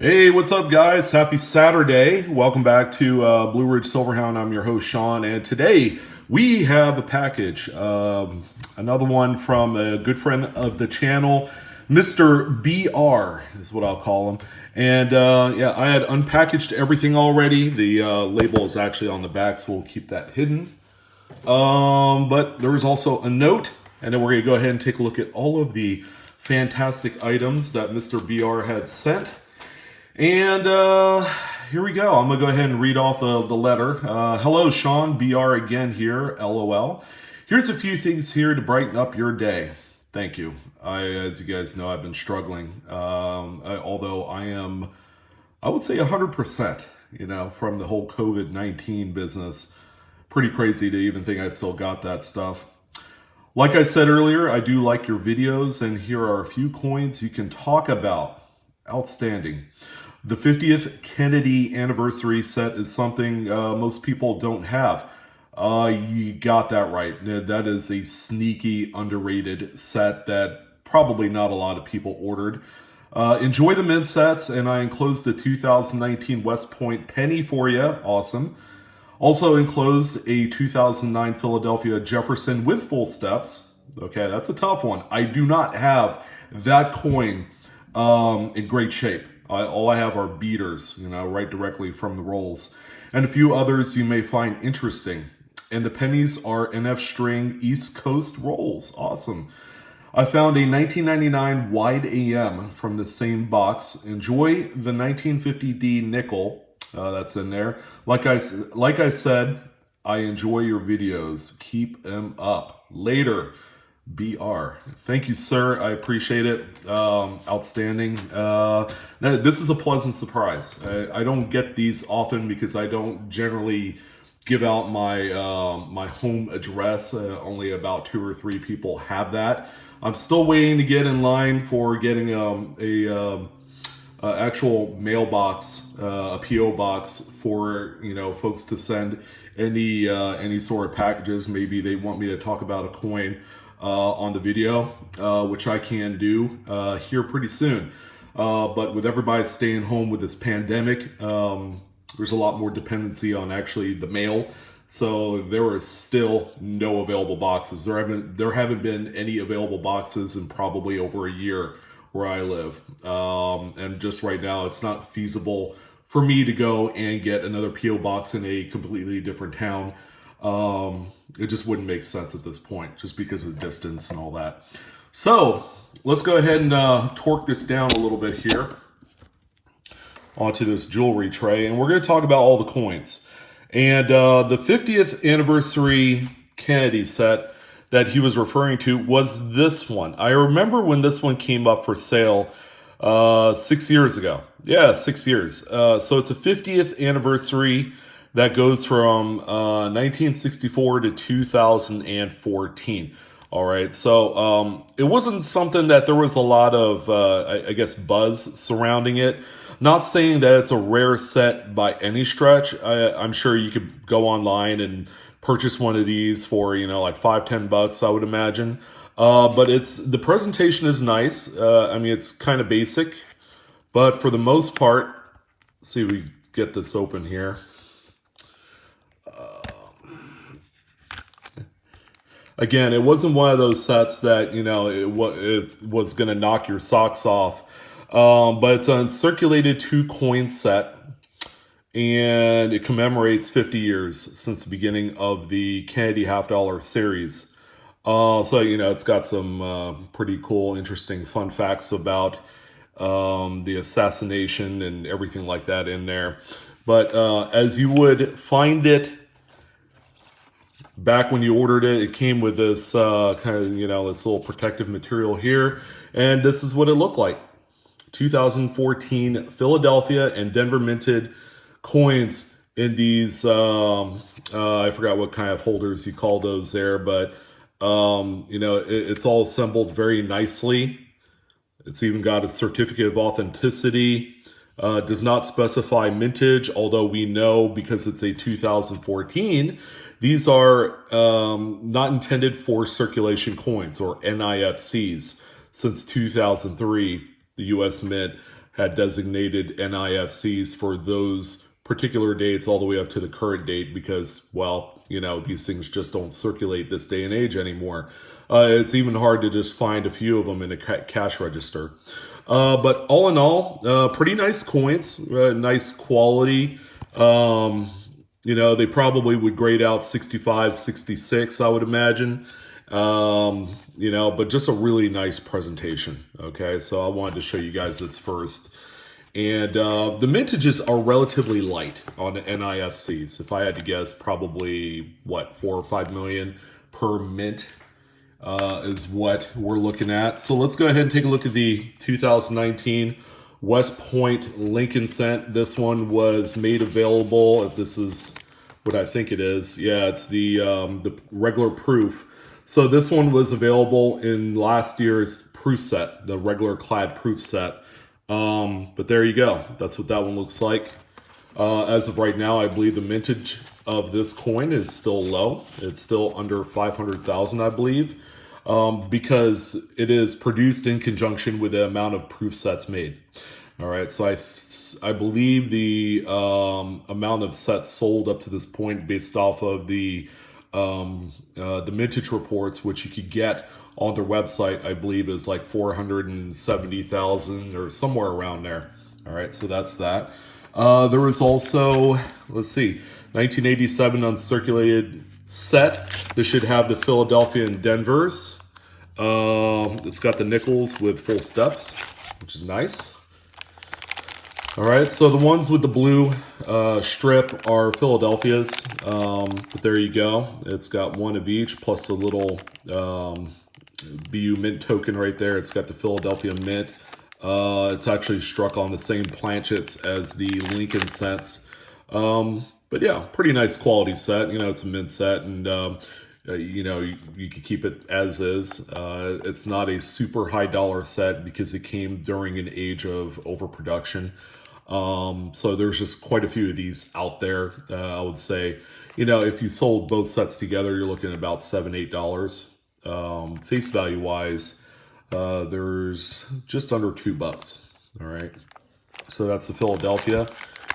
Hey, what's up, guys? Happy Saturday. Welcome back to Blue Ridge Silverhound. I'm your host, Sean, and today we have a package. Another one from a good friend of the channel, Mr. BR is what I'll call him. And yeah, I had unpackaged everything already. The label is actually on the back, so we'll keep that hidden. But there was also a note, and then we're going to go ahead and take a look at all of the fantastic items that Mr. BR had sent. And here we go. I'm going to go ahead and read off the letter. Hello, Sean. BR again here. LOL. Here's a few things here to brighten up your day. Thank you. As you guys know, I've been struggling. Although I would say 100%, from the whole COVID-19 business. Pretty crazy to even think I still got that stuff. Like I said earlier, I do like your videos, and here are a few coins you can talk about. Outstanding. The 50th Kennedy anniversary set is something most people don't have. You got that right. That is a sneaky, underrated set that probably not a lot of people ordered. Enjoy the mint sets, and I enclosed the 2019 West Point penny for you. Awesome. Also enclosed a 2009 Philadelphia Jefferson with full steps. Okay, that's a tough one. I do not have that coin in great shape. All I have are beaters, right directly from the rolls. And a few others you may find interesting. And the pennies are NF string East Coast rolls. Awesome. I found a 1999 wide AM from the same box. Enjoy the 1950D nickel that's in there. Like I said, I enjoy your videos. Keep them up. Later. BR. Thank you, sir. I appreciate it. Outstanding. This is a pleasant surprise. I don't get these often because I don't generally give out my my home address. Only about 2 or 3 people have that. I'm still waiting to get in line for getting a actual mailbox, a PO box for folks to send any sort of packages. Maybe they want me to talk about a coin on the video, which I can do here pretty soon. But with everybody staying home with this pandemic, there's a lot more dependency on actually the mail. So there are still no available boxes. There haven't been any available boxes in probably over a year where I live. And just right now, it's not feasible for me to go and get another PO box in a completely different town. It just wouldn't make sense at this point, just because of distance and all that. So let's go ahead and torque this down a little bit here onto this jewelry tray, and we're going to talk about all the coins. And the 50th anniversary Kennedy set that he was referring to was this one. I remember when this one came up for sale 6 years ago. Yeah, 6 years. So it's a 50th anniversary that goes from 1964 to 2014. All right, so it wasn't something that there was a lot of, I guess, buzz surrounding it. Not saying that it's a rare set by any stretch. I'm sure you could go online and purchase one of these for, like $5-10, I would imagine. But the presentation is nice. I mean, it's kind of basic, but for the most part, let's see if we get this open here. Again, it wasn't one of those sets that, it was going to knock your socks off. But it's a circulated 2-coin set, and it commemorates 50 years since the beginning of the Kennedy half-dollar series. So, it's got some pretty cool, interesting fun facts about the assassination and everything like that in there. But as you would find it, back when you ordered it, it came with this kind of, this little protective material here. And this is what it looked like. 2014 Philadelphia and Denver minted coins in these, I forgot what kind of holders you call those there, but, it's all assembled very nicely. It's even got a certificate of authenticity. Does not specify mintage, although we know because it's a 2014, these are not intended for circulation coins or NIFCs. Since 2003, the U.S. Mint had designated NIFCs for those particular dates all the way up to the current date because, well, you know, these things just don't circulate this day and age anymore. It's even hard to just find a few of them in a cash register. But all in all, pretty nice coins, nice quality. You know, they probably would grade out 65, 66, I would imagine. You know, but just a really nice presentation. Okay, so I wanted to show you guys this first. And the mintages are relatively light on the NIFCs. If I had to guess, probably, what, 4 or 5 million per mint is what we're looking at. So let's go ahead and take a look at the 2019 West Point Lincoln cent. This one was made available, if this is what I think it is. Yeah, it's the regular proof. So this one was available in last year's proof set, the regular clad proof set. But there you go. That's what that one looks like. As of right now, I believe the mintage of this coin is still low. It's still under 500,000, I believe, because it is produced in conjunction with the amount of proof sets made. All right, so I believe the amount of sets sold up to this point, based off of the mintage reports, which you could get on their website, I believe is like 470,000 or somewhere around there. All right, so that's that. There was also, let's see, 1987 uncirculated set. This should have the Philadelphia and Denvers. It's got the nickels with full steps, which is nice. All right, so the ones with the blue strip are Philadelphia's, but there you go. It's got one of each, plus a little BU Mint token right there. It's got the Philadelphia Mint. It's actually struck on the same planchets as the Lincoln cents. But yeah, pretty nice quality set. You know, it's a mint set, and you know, you could keep it as is. It's not a super high dollar set because it came during an age of overproduction. So there's just quite a few of these out there. I would say, you know, if you sold both sets together, you're looking at about $7, $8. Face value wise, there's just under $2. All right. So that's the Philadelphia.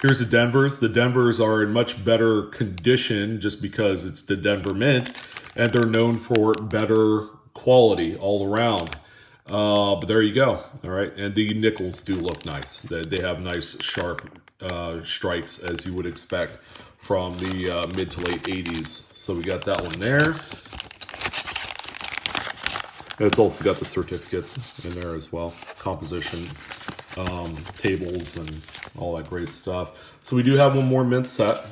Here's the Denvers. The Denvers are in much better condition just because it's the Denver Mint, and they're known for better quality all around. But there you go. All right. And the nickels do look nice. They have nice sharp strikes, as you would expect from the mid to late 80s. So we got that one there. And it's also got the certificates in there as well. Composition tables and all that great stuff. So we do have one more mint set.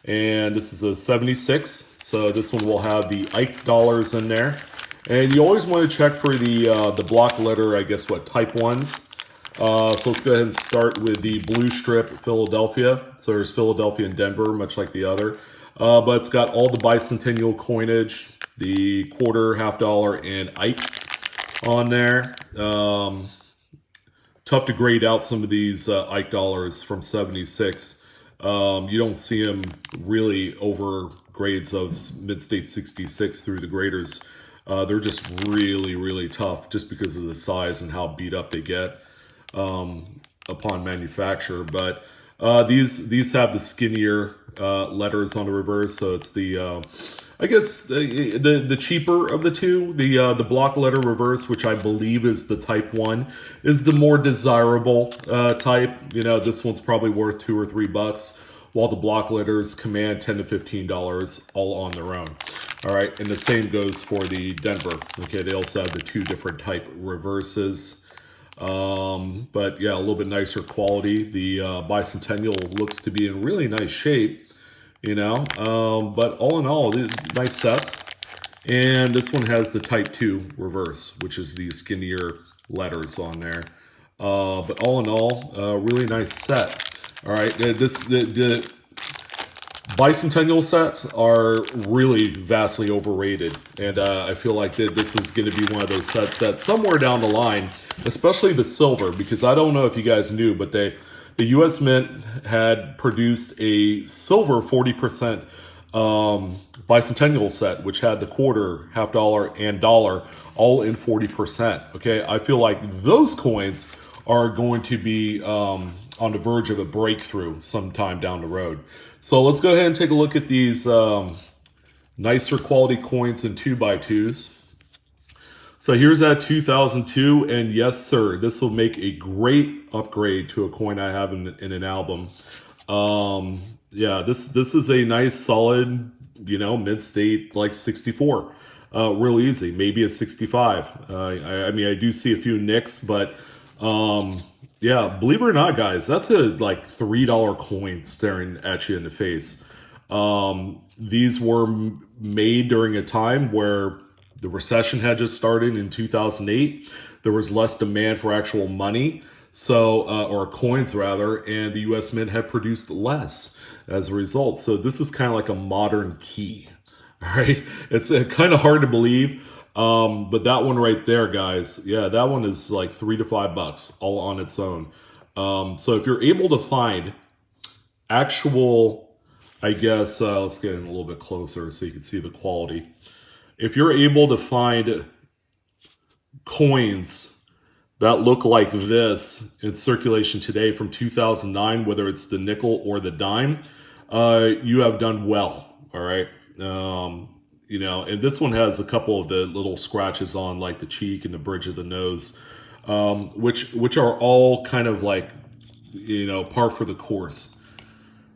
And this is a 76. So this one will have the Ike dollars in there. And you always want to check for the block letter, I guess, what, type 1s. So let's go ahead and start with the blue strip Philadelphia. So there's Philadelphia and Denver, much like the other. But it's got all the bicentennial coinage, the quarter, half dollar, and Ike on there. Tough to grade out some of these Ike dollars from 76. You don't see them really over grades of mid-state 66 through the graders. They're just really, really tough just because of the size and how beat up they get upon manufacture. But these have the skinnier letters on the reverse, so it's the I guess the cheaper of the two. The block letter reverse, which I believe is the type 1, is the more desirable type. You know, this one's probably worth $2 or $3, while the block letters command $10 to $15 all on their own. All right, and the same goes for the Denver. Okay, they also have the two different type reverses. But yeah, a little bit nicer quality. The bicentennial looks to be in really nice shape, you know. But all in all, nice sets. And this one has the type 2 reverse, which is the skinnier letters on there. But all in all, really nice set. All right, the bicentennial sets are really vastly overrated, and I feel like this is going to be one of those sets that somewhere down the line, especially the silver, because I don't know if you guys knew, but the U.S. Mint had produced a silver 40% bicentennial set, which had the quarter, half dollar, and dollar all in 40%. Okay, I feel like those coins are going to be on the verge of a breakthrough sometime down the road. So let's go ahead and take a look at these nicer quality coins in 2x2s. So here's that 2002, and yes, sir, this will make a great upgrade to a coin I have in an album. Yeah, this is a nice, solid, mid state like 64. Real easy, maybe a 65. I mean, I do see a few nicks, but yeah, believe it or not, guys, that's a like $3 coin staring at you in the face. These were made during a time where the recession had just started in 2008. There was less demand for actual money, so or coins rather, and the U.S. Mint had produced less as a result. So this is kind of like a modern key. All right, it's kind of hard to believe, but that one right there, guys, yeah, that one is like $3 to $5 all on its own. So if you're able to find actual, I guess, let's get in a little bit closer so you can see the quality. If you're able to find coins that look like this in circulation today from 2009, whether it's the nickel or the dime, you have done well. All right. And this one has a couple of the little scratches on like the cheek and the bridge of the nose, which are all kind of like, par for the course.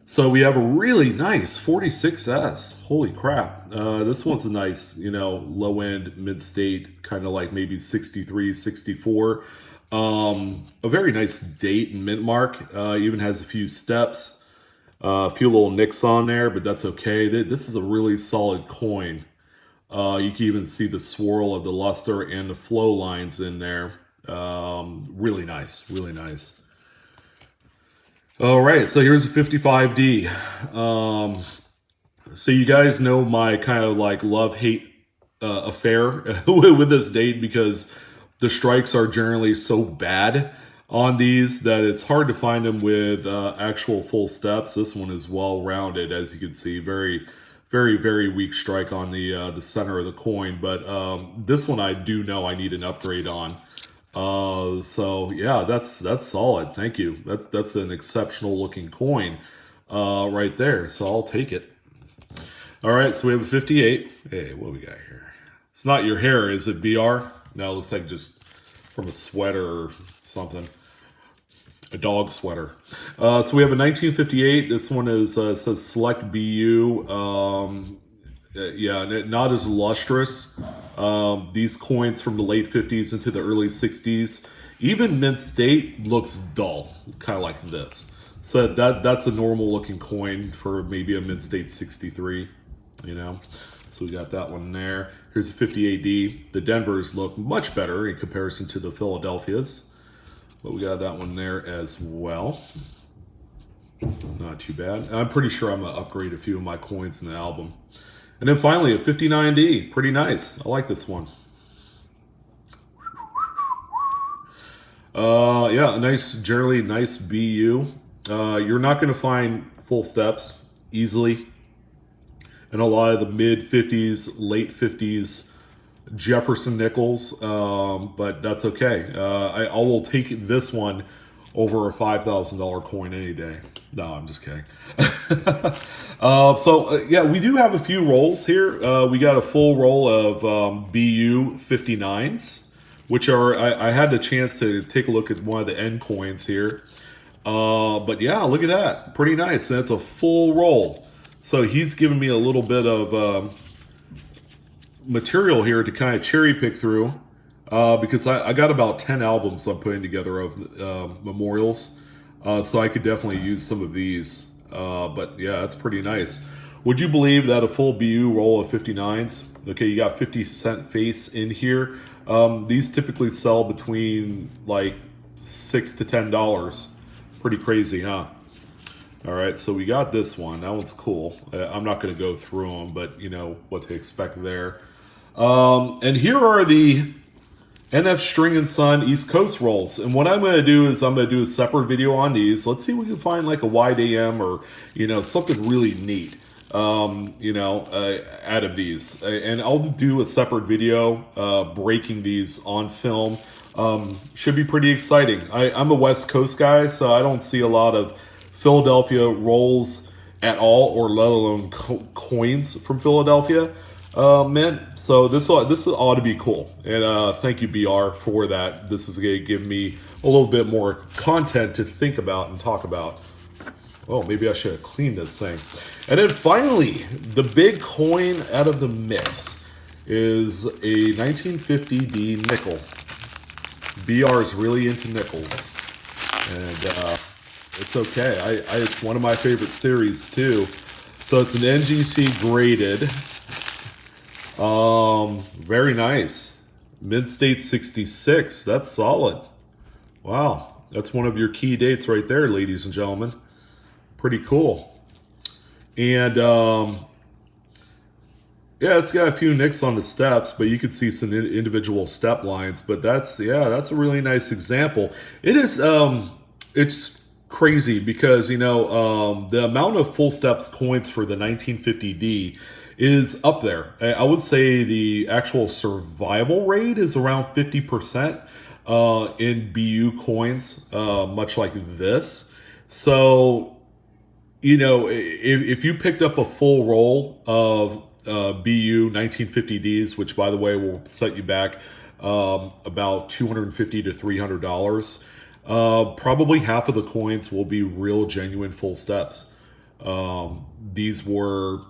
So we have a really nice 46S. Holy crap. This one's a nice, low end, mid state, kind of like maybe 63, 64. A very nice date and mint mark. Even has a few steps, a few little nicks on there, but that's okay. This is a really solid coin. You can even see the swirl of the luster and the flow lines in there. Really nice, really nice. All right, so here's a 55D. So you guys know my kind of like love-hate affair with this date, because the strikes are generally so bad on these that it's hard to find them with actual full steps. This one is well-rounded, as you can see. Very, very, very weak strike on the center of the coin. But this one I do know I need an upgrade on. So yeah, that's solid. Thank you. That's an exceptional looking coin, right there. So I'll take it. All right. So we have a 58. Hey, what do we got here? It's not your hair, is it, BR? No, it looks like just from a sweater or something. A dog sweater. So we have a 1958. This one is, says select BU. Yeah, not as lustrous. These coins from the late 50s into the early 60s, even mint state, looks dull, kind of like this. So that's a normal looking coin for maybe a mint state 63, So we got that one there. Here's a 58D. The Denvers look much better in comparison to the Philadelphias, but we got that one there as well. Not too bad. I'm pretty sure I'm gonna upgrade a few of my coins in the album. And then finally, a 59D. Pretty nice. I like this one. Yeah, generally nice BU. You're not going to find full steps easily in a lot of the mid 50s, late 50s Jefferson nickels, but that's okay. I will take this one over a $5,000 coin any day. No, I'm just kidding. Yeah, we do have a few rolls here. We got a full roll of BU 59s, which are, I had the chance to take a look at one of the end coins here. But yeah, look at that. Pretty nice. And that's a full roll. So he's giving me a little bit of material here to kind of cherry pick through. Because I got about 10 albums I'm putting together of memorials. So I could definitely use some of these. But yeah, that's pretty nice. Would you believe that a full BU roll of 59s, okay, you got 50-cent face in here. These typically sell between like $6 to $10. Pretty crazy, huh? All right, so we got this one. That one's cool. I'm not going to go through them, but you know what to expect there. And here are the NF String and Son East Coast rolls. And what I'm going to do is I'm going to do a separate video on these. Let's see if we can find like a wide AM or, you know, something really neat. out of these. And I'll do a separate video breaking these on film. Should be pretty exciting. I'm a West Coast guy, so I don't see a lot of Philadelphia rolls at all, or let alone coins from Philadelphia. Man, so this ought to be cool. And thank you, BR, for that. This is going to give me a little bit more content to think about and talk about. Oh, maybe I should have cleaned this thing. And then finally, the big coin out of the mix is a 1950D nickel. BR is really into nickels, and it's okay. It's one of my favorite series too. So it's an NGC graded. Very nice. Mid-State 66. That's solid. Wow. That's one of your key dates right there, ladies and gentlemen. Pretty cool. And yeah, it's got a few nicks on the steps, but you can see some individual step lines. But that's a really nice example. It is it's crazy because the amount of full steps coins for the 1950D is up there. I would say the actual survival rate is around 50% in BU coins, much like this. So, if you picked up a full roll of BU 1950Ds, which by the way will set you back about $250 to $300, probably half of the coins will be real genuine full steps. These were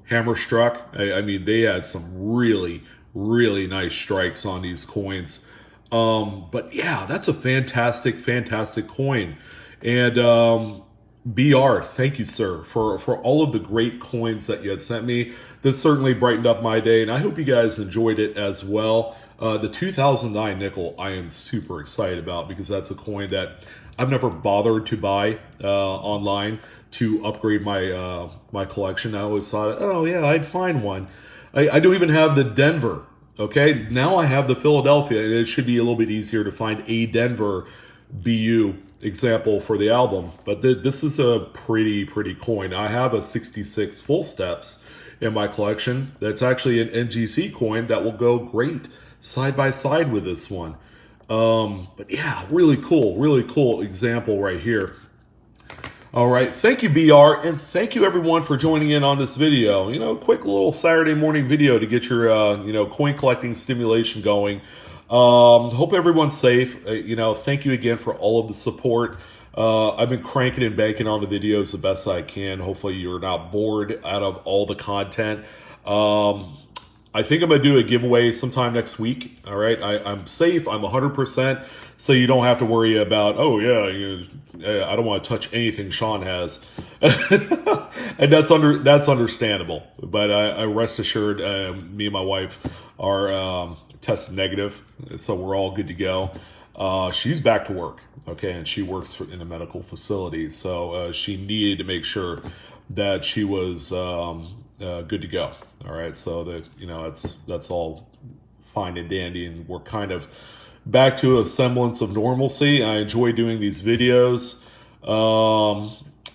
hammer struck. I mean, they had some really, really nice strikes on these coins. But yeah, that's a fantastic, fantastic coin. And BR, thank you, sir, for all of the great coins that you had sent me. This certainly brightened up my day, and I hope you guys enjoyed it as well. The 2009 nickel, I am super excited about because that's a coin that I've never bothered to buy online to upgrade my my collection. I always thought, oh yeah, I'd find one. I don't even have the Denver. Okay, now I have the Philadelphia, and it should be a little bit easier to find a Denver BU example for the album. But this is a pretty coin. I have a 66 full steps in my collection. That's actually an NGC coin that will go great side by side with this one. But yeah, really cool example right here. All right, thank you, BR, and thank you everyone for joining in on this video. Quick little Saturday morning video to get your coin collecting stimulation going. Hope everyone's safe. Thank you again for all of the support. I've been cranking and banking on the videos the best I can. Hopefully you're not bored out of all the content. I think I'm going to do a giveaway sometime next week. All right. I'm safe. I'm 100%. So you don't have to worry about, oh yeah, I don't want to touch anything Sean has. And that's understandable. But I rest assured, me and my wife are tested negative. So we're all good to go. She's back to work. Okay. And she works in a medical facility. So she needed to make sure that she was good to go. All right, so that that's all fine and dandy, and we're kind of back to a semblance of normalcy. I enjoy doing these videos,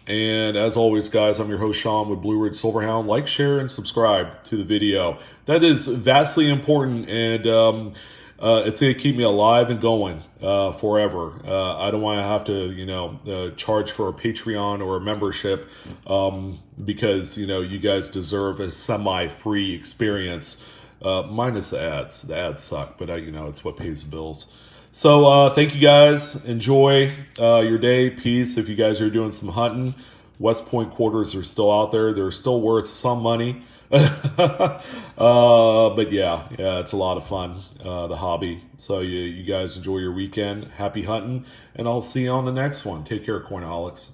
and as always, guys, I'm your host Sean with Blue Ridge Silverhound. Like, share, and subscribe to the video. That is vastly important, and it's going to keep me alive and going forever. I don't want to have to, charge for a Patreon or a membership because, you guys deserve a semi-free experience, minus the ads. The ads suck, but, it's what pays the bills. So thank you guys. Enjoy your day. Peace. If you guys are doing some hunting, West Point quarters are still out there. They're still worth some money. But yeah, it's a lot of fun, the hobby. So you guys enjoy your weekend. Happy hunting, and I'll see you on the next one. Take care, Coinaholics.